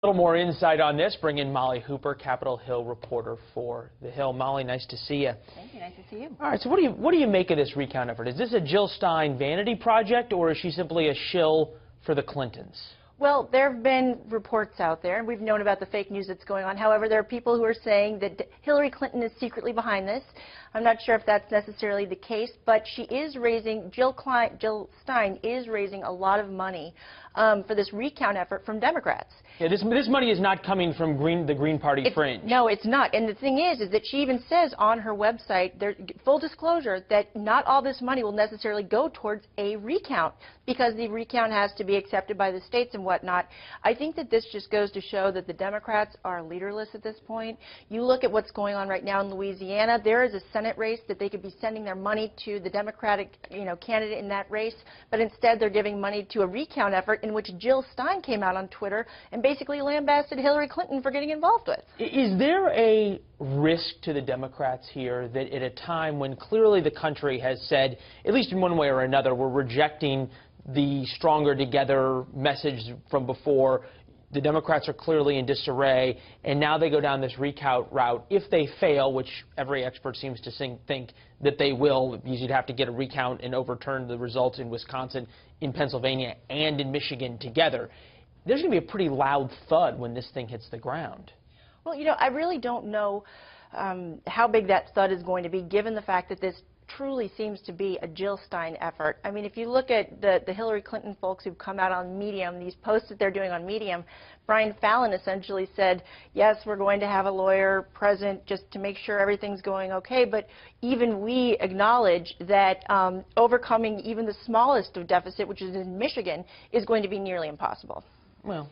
A little more insight on this. Bring in Molly Hooper, Capitol Hill reporter for The Hill. Molly, nice to see you. Thank you. Nice to see you. All right. So what do you make of this recount effort? Is this a Jill Stein vanity project, or is she simply a shill for the Clintons? Well, there have been reports out there, and we've known about the fake news that's going on. However, there are people who are saying that Hillary Clinton is secretly behind this. I'm not sure if that's necessarily the case, but she is raising, Jill Stein is raising a lot of money for this recount effort from Democrats. Yeah, this money is not coming from the Green Party fringe. No, it's not. And the thing is that she even says on her website, full disclosure, that not all this money will necessarily go towards a recount because the recount has to be accepted by the states and whatnot. I think that this just goes to show that the Democrats are leaderless at this point. You look at what's going on right now in Louisiana. There is a Senate race that they could be sending their money to the Democratic, candidate in that race, but instead they're giving money to a recount effort in which Jill Stein came out on Twitter and basically lambasted Hillary Clinton for getting involved with. Is there a risk to the Democrats here that at a time when clearly the country has said, at least in one way or another, we're rejecting the stronger together message from before, the Democrats are clearly in disarray, and now they go down this recount route. If they fail, which every expert seems to think that they will, because you'd have to get a recount and overturn the results in Wisconsin, in Pennsylvania, and in Michigan together, there's going to be a pretty loud thud when this thing hits the ground. Well, I really don't know how big that thud is going to be, given the fact that this truly seems to be a Jill Stein effort. I mean, if you look at the Hillary Clinton folks who've come out on Medium, these posts that they're doing on Medium, Brian Fallon essentially said, yes, we're going to have a lawyer present just to make sure everything's going okay, but even we acknowledge that overcoming even the smallest of deficit, which is in Michigan, is going to be nearly impossible. Well,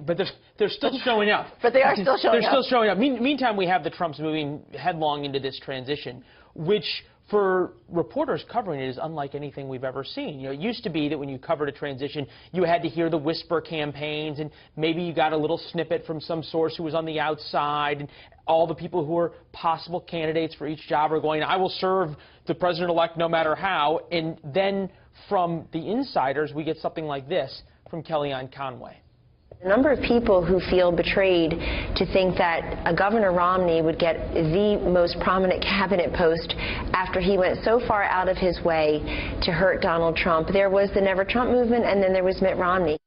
but they're still showing up. But they are still showing up. They're still showing up. Meantime, we have the Trumps moving headlong into this transition, which for reporters covering it is unlike anything we've ever seen. It used to be that when you covered a transition, you had to hear the whisper campaigns, and maybe you got a little snippet from some source who was on the outside, and all the people who are possible candidates for each job are going, I will serve the president-elect no matter how. And then from the insiders, we get something like this from Kellyanne Conway. A number of people who feel betrayed to think that Governor Romney would get the most prominent cabinet post after he went so far out of his way to hurt Donald Trump. There was the Never Trump movement, and then there was Mitt Romney.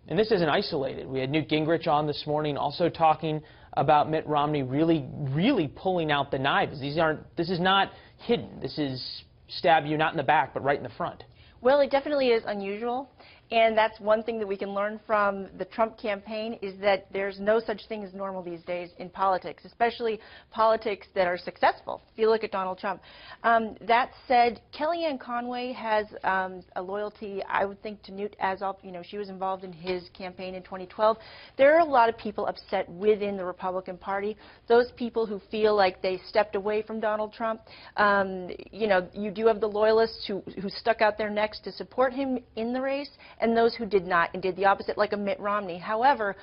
And this isn't isolated. We had Newt Gingrich on this morning also talking about Mitt Romney really pulling out the knives. This is not hidden. This is stab you not in the back, but right in the front. Well, it definitely is unusual, and that's one thing that we can learn from the Trump campaign is that there's no such thing as normal these days in politics, especially politics that are successful. If you look at Donald Trump. That said, Kellyanne Conway has a loyalty, I would think, to Newt as she was involved in his campaign in 2012. There are a lot of people upset within the Republican Party. Those people who feel like they stepped away from Donald Trump. You do have the loyalists who stuck out their necks to support him in the race, and those who did not and did the opposite, like a Mitt Romney. However,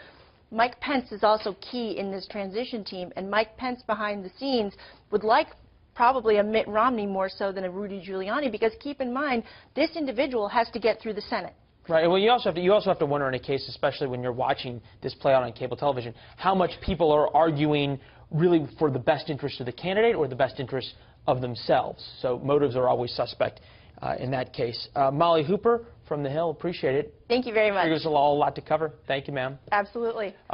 Mike Pence is also key in this transition team, and Mike Pence behind the scenes would like probably a Mitt Romney more so than a Rudy Giuliani, because keep in mind, this individual has to get through the Senate. Right. Well, you also have to wonder in a case, especially when you're watching this play out on cable television, how much people are arguing really for the best interest of the candidate or the best interest of themselves. So motives are always suspect in that case. Molly Hooper from The Hill, appreciate it. Thank you very much. There's a lot to cover. Thank you, ma'am. Absolutely.